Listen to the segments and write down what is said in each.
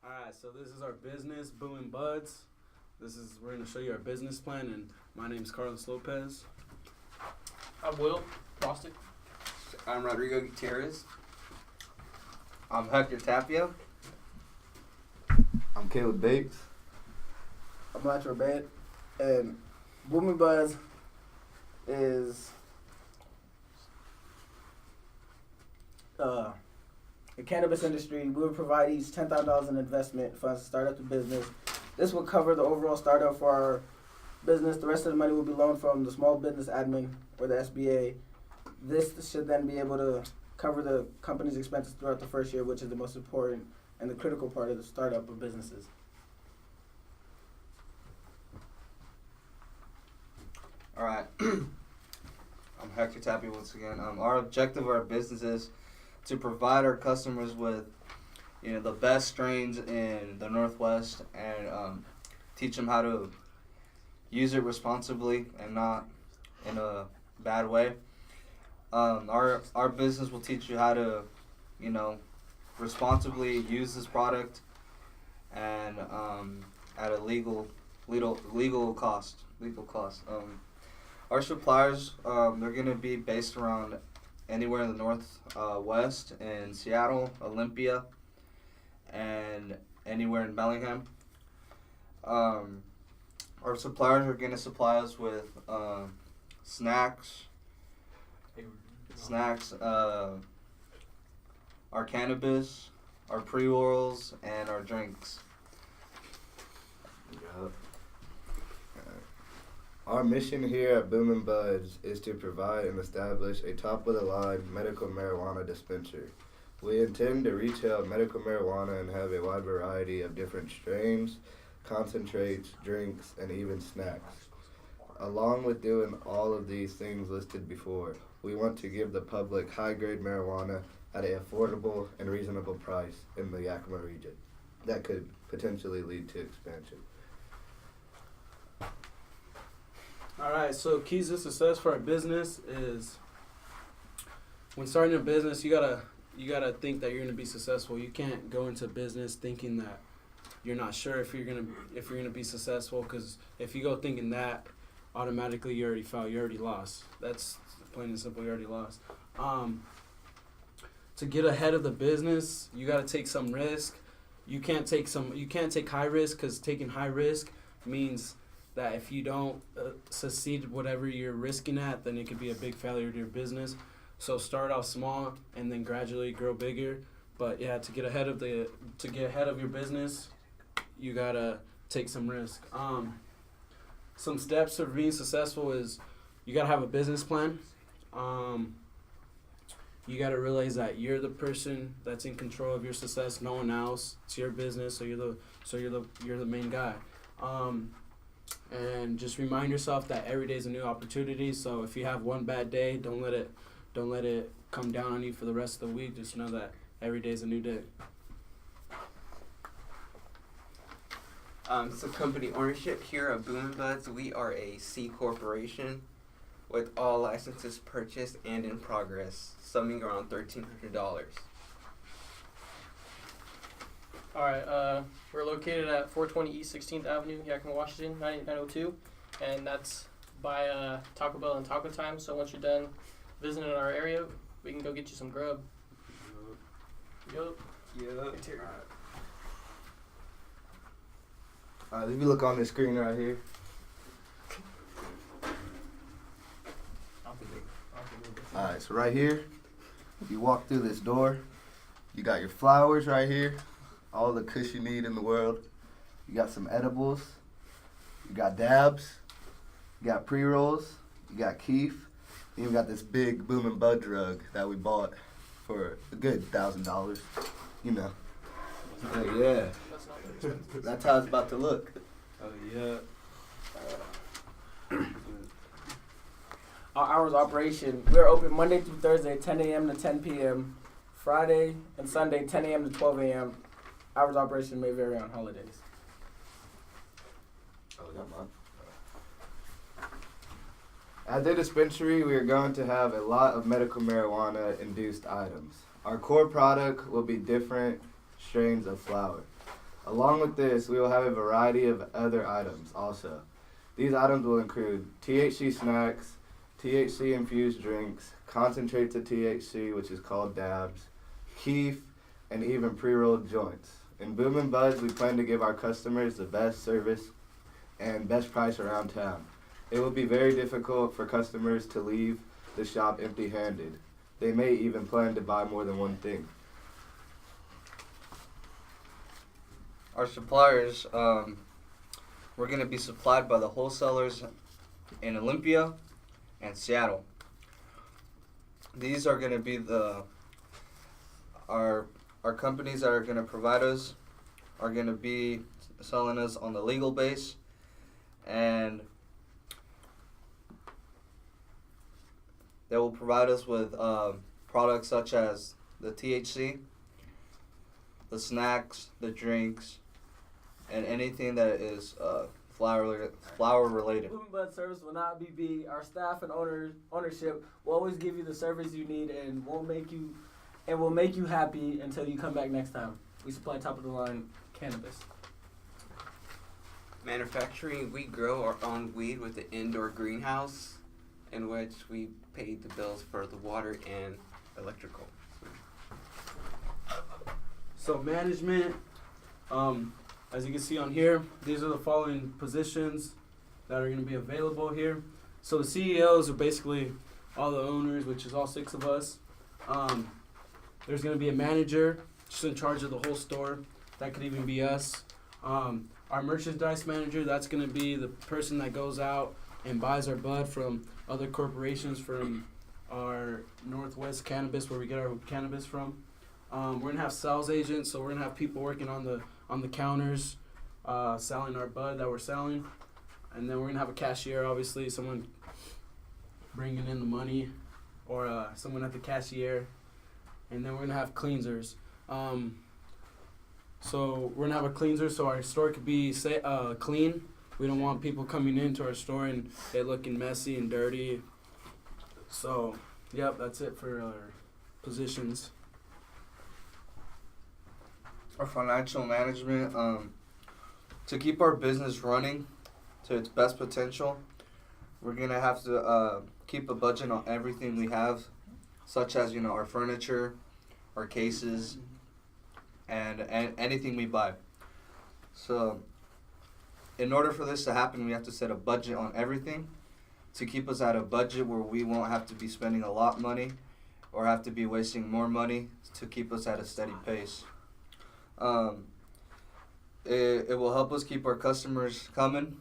Alright, so this is our business, Boomin Buds. We're gonna show you our business plan, and my name's Carlos Lopez. I'm Will Bostic. I'm Rodrigo Gutierrez. I'm Hector Tapia. I'm Caleb Bates. I'm Latro Bed, and Boomin Buzz is the cannabis industry. We would provide each $10,000 in investment funds to start up the business. This will cover the overall startup for our business. The rest of the money will be loaned from the Small Business Admin or the SBA. This should then be able to cover the company's expenses throughout the first year, which is the most important and the critical part of the startup of businesses. All right. I'm Hector Tapia once again. Our objective of our business is to provide our customers with, the best strains in the Northwest and teach them how to use it responsibly and not in a bad way. Our business will teach you how to, responsibly use this product and at a legal cost. Our suppliers, they're going to be based around anywhere in the Northwest, in Seattle, Olympia, and anywhere in Bellingham. Our suppliers are going to supply us with snacks, our cannabis, our pre-rolls, and our drinks. Yup. Our mission here at Boomin Buds is to provide and establish a top-of-the-line medical marijuana dispensary. We intend to retail medical marijuana and have a wide variety of different strains, concentrates, drinks, and even snacks. Along with doing all of these things listed before, we want to give the public high-grade marijuana at an affordable and reasonable price in the Yakima region. That could potentially lead to expansion. Alright, so keys to success for our business is when starting a business, you gotta think that you're gonna be successful. You can't go into business thinking that you're not sure if you're gonna be successful, because if you go thinking that, automatically you already failed, you already lost. That's plain and simple, you already lost. To get ahead of the business, you gotta take some risk. You can't take high risk, because taking high risk means that if you don't succeed whatever you're risking at, then it could be a big failure to your business. So start off small and then gradually grow bigger. But yeah, to get ahead of your business, you gotta take some risk. Some steps of being successful is you gotta have a business plan. You gotta realize that you're the person that's in control of your success. No one else. It's your business, so you're the main guy. And just remind yourself that every day is a new opportunity. So if you have one bad day, don't let it come down on you for the rest of the week. Just know that every day is a new day. So company ownership here at Boomin Buds, we are a C corporation with all licenses purchased and in progress, summing around $1,300. Alright, we're located at 420 East 16th Avenue, Yakima, Washington, 98902. And that's by Taco Bell and Taco Time. So once you're done visiting our area, we can go get you some grub. Yup. Alright, if you look on the screen right here. Alright, so right here, if you walk through this door, you got your flowers right here. All the kush you need in the world. You got some edibles. You got dabs. You got pre-rolls. You got keef. And you got this big Boomin' Bud drug that we bought for a good $1,000. Yeah. That's how it's about to look. Oh yeah. Our hours of operation, we're open Monday through Thursday, 10 a.m. to 10 p.m. Friday and Sunday, 10 a.m. to 12 a.m. Hours of operation may vary on holidays. Oh, not mine. At the dispensary, we are going to have a lot of medical marijuana-induced items. Our core product will be different strains of flower. Along with this, we will have a variety of other items also. These items will include THC snacks, THC-infused drinks, concentrates of THC, which is called dabs, keef, and even pre-rolled joints. In Boomin' Buds, we plan to give our customers the best service and best price around town. It will be very difficult for customers to leave the shop empty-handed. They may even plan to buy more than one thing. Our suppliers, we're going to be supplied by the wholesalers in Olympia and Seattle. These are going to be our companies that are going to provide us are going to be selling us on the legal base, and they will provide us with products such as the THC, the snacks, the drinks, and anything that is flower related. Boomin' Bud service will not be our staff and ownership will always give you the service you need and will make you happy until you come back next time. We supply top of the line cannabis. Manufacturing, we grow our own weed with an indoor greenhouse in which we pay the bills for the water and electrical. So management, as you can see on here, these are the following positions that are going to be available here. So the CEOs are basically all the owners, which is all 6 of us. There's going to be a manager, just in charge of the whole store. That could even be us. Our merchandise manager, that's going to be the person that goes out and buys our bud from other corporations from our Northwest Cannabis, where we get our cannabis from. We're going to have sales agents, so we're going to have people working on the counters, selling our bud that we're selling. And then we're going to have a cashier, obviously, someone bringing in the money, or someone at the cashier. And then we're going to have cleansers. So we're going to have a cleanser so our store could be clean. We don't want people coming into our store and it looking messy and dirty. So, yep, that's it for our positions. Our financial management, to keep our business running to its best potential, we're going to have to keep a budget on everything we have, such as, our furniture, our cases, and anything we buy. So in order for this to happen, we have to set a budget on everything to keep us at a budget where we won't have to be spending a lot of money or have to be wasting more money to keep us at a steady pace. It will help us keep our customers coming.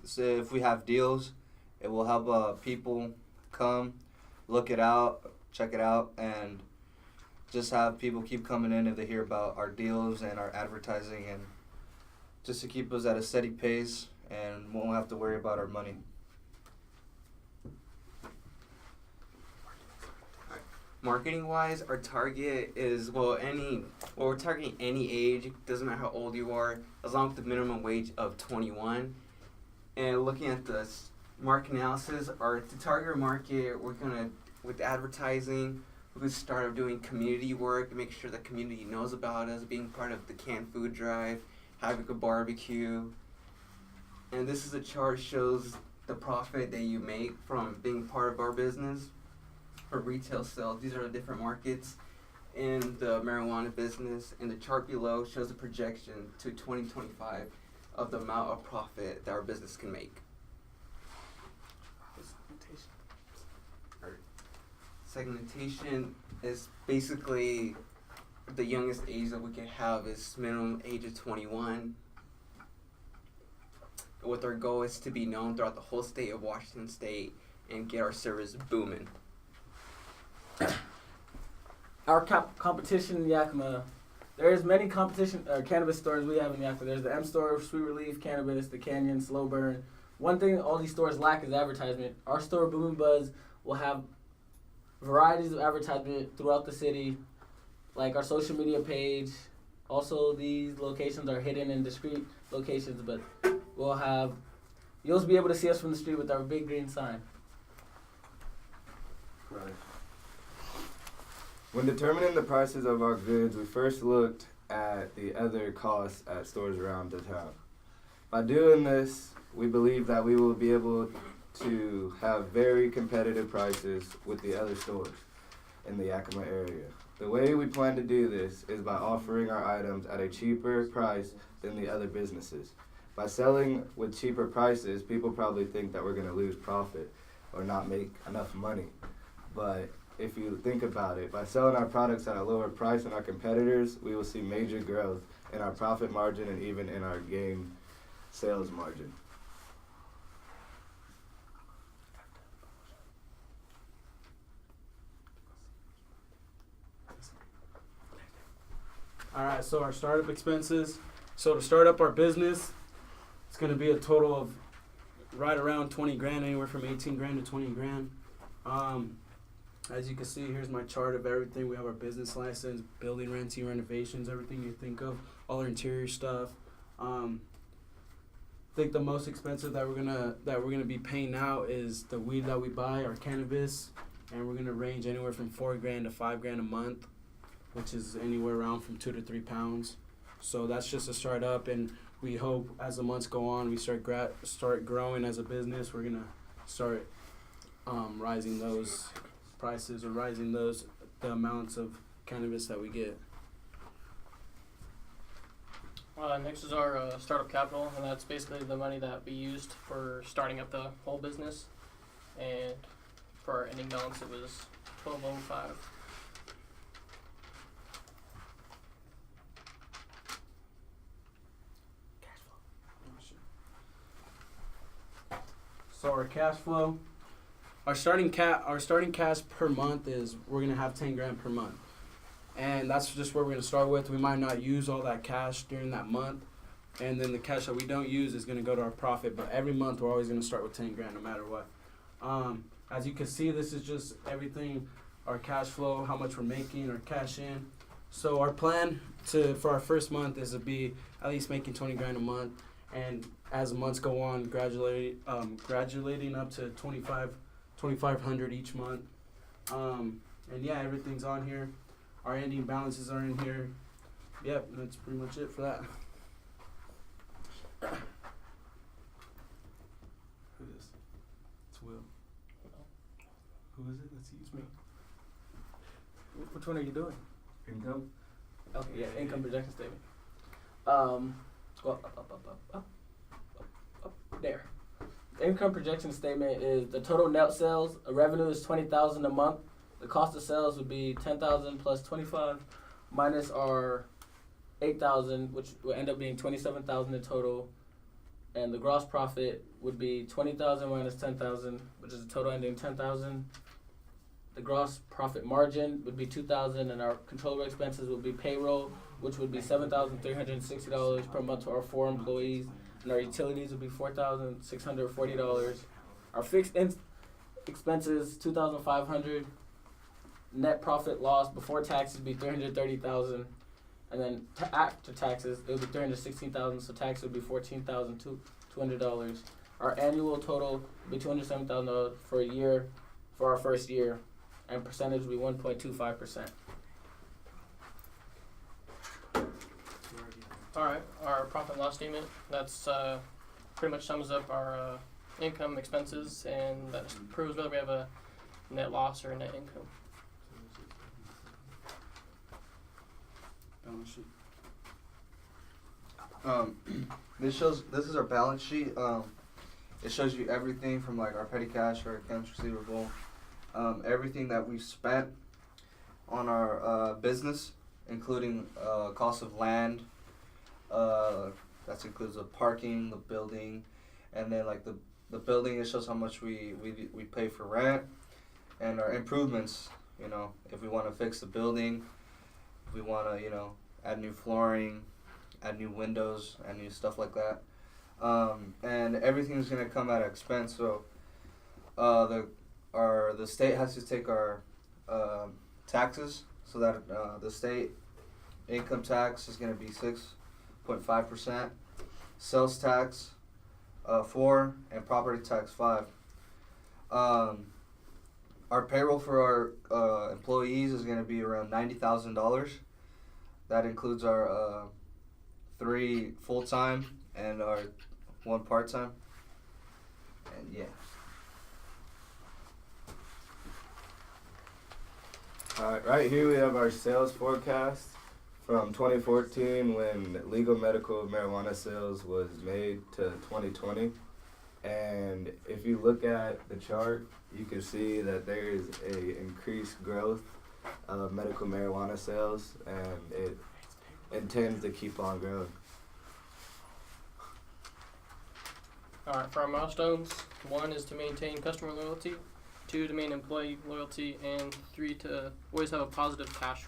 So if we have deals, it will help people come, look it out, check it out, and just have people keep coming in if they hear about our deals and our advertising, and just to keep us at a steady pace and won't have to worry about our money. Marketing wise, our target is we're targeting any age, doesn't matter how old you are, as long as the minimum wage of 21. And looking at the market analysis, to target our market, we're gonna, with advertising, we're gonna start doing community work, make sure the community knows about us, being part of the canned food drive, having a barbecue. And this is a chart shows the profit that you make from being part of our business. For retail sales, these are the different markets in the marijuana business, and the chart below shows a projection to 2025 of the amount of profit that our business can make. Segmentation is basically the youngest age that we can have is minimum age of 21. With our goal is to be known throughout the whole state of Washington State and get our service booming. Our competition in Yakima, there's many cannabis stores we have in Yakima. There's the M store, Sweet Relief, Cannabis, the Canyon, Slow Burn. One thing all these stores lack is advertisement. Our store, Boomin' Buds, will have varieties of advertisement throughout the city, like our social media page. Also, these locations are hidden in discreet locations, but you'll be able to see us from the street with our big green sign. Right. When determining the prices of our goods, we first looked at the other costs at stores around the town. By doing this, we believe that we will be able to have very competitive prices with the other stores in the Yakima area. The way we plan to do this is by offering our items at a cheaper price than the other businesses. By selling with cheaper prices, people probably think that we're going to lose profit or not make enough money. But if you think about it, by selling our products at a lower price than our competitors, we will see major growth in our profit margin and even in our game sales margin. All right, so our startup expenses. So to start up our business, it's going to be a total of right around 20 grand, anywhere from 18 grand to 20 grand. As you can see, here's my chart of everything. We have our business license, building, renting, renovations, everything you think of, all our interior stuff. I think the most expensive that we're gonna be paying out is the weed that we buy, our cannabis, and we're gonna range anywhere from 4 grand to 5 grand a month, which is anywhere around from 2 to 3 pounds. So that's just a start up, and we hope as the months go on, we start growing as a business. We're gonna start rising those prices or rising the amounts of cannabis that we get. Next is our startup capital, and that's basically the money that we used for starting up the whole business. And for our ending balance, it was $12.05. So our cash flow, our starting cash per month is we're gonna have 10 grand per month, and that's just where we're gonna start with. We might not use all that cash during that month, and then the cash that we don't use is gonna go to our profit. But every month we're always gonna start with 10 grand no matter what. As you can see, this is just everything, our cash flow, how much we're making, our cash in. So our plan for our first month is to be at least making 20 grand a month. And as the months go on, graduating up to 2,500 each month. And yeah, everything's on here. Our ending balances are in here. Yep, that's pretty much it for that. Who is this? It's Will. Who is it? Let's see. It's me. Which one are you doing? Income. Okay, yeah, income projection statement. Go up. There. The income projection statement is the total net sales. Revenue is $20,000 a month. The cost of sales would be $10,000 plus 25, minus our 8,000, which will end up being 27,000 in total. And the gross profit would be 20,000 minus 10,000, which is a total ending 10,000. The gross profit margin would be 2,000, and our controllable expenses would be payroll, which would be $7,360 per month to our 4 employees, and our utilities would be $4,640. Our fixed expenses $2,500. Net profit loss before taxes would be $330,000, and then after taxes it would be $316,000. So tax would be $14,200. Our annual total would be $207,000 for a year, for our first year, and percentage would be 1.25%. Alright, our profit and loss statement, that's pretty much sums up our income, expenses, and that proves whether we have a net loss or a net income. Balance sheet. This is our balance sheet. It shows you everything from like our petty cash, our accounts receivable, everything that we've spent on our business, including cost of land. That includes the parking, the building, and then like the building. It shows how much we pay for rent, and our improvements. You know, if we want to fix the building, if we want to add new flooring, add new windows, add new stuff like that. And everything's gonna come at an expense. So the state has to take our taxes, so that the state income tax is gonna be 6.5%, sales tax 4%, and property tax 5%. Our payroll for our employees is gonna be around $90,000. that includes our 3 full-time and our 1 part-time. And yeah. Alright, right here we have our sales forecast from 2014 when legal medical marijuana sales was made to 2020. And if you look at the chart, you can see that there is a increased growth of medical marijuana sales, and it intends to keep on growing. Alright, for our milestones, 1 is to maintain customer loyalty, 2 to maintain employee loyalty, and 3 to always have a positive cash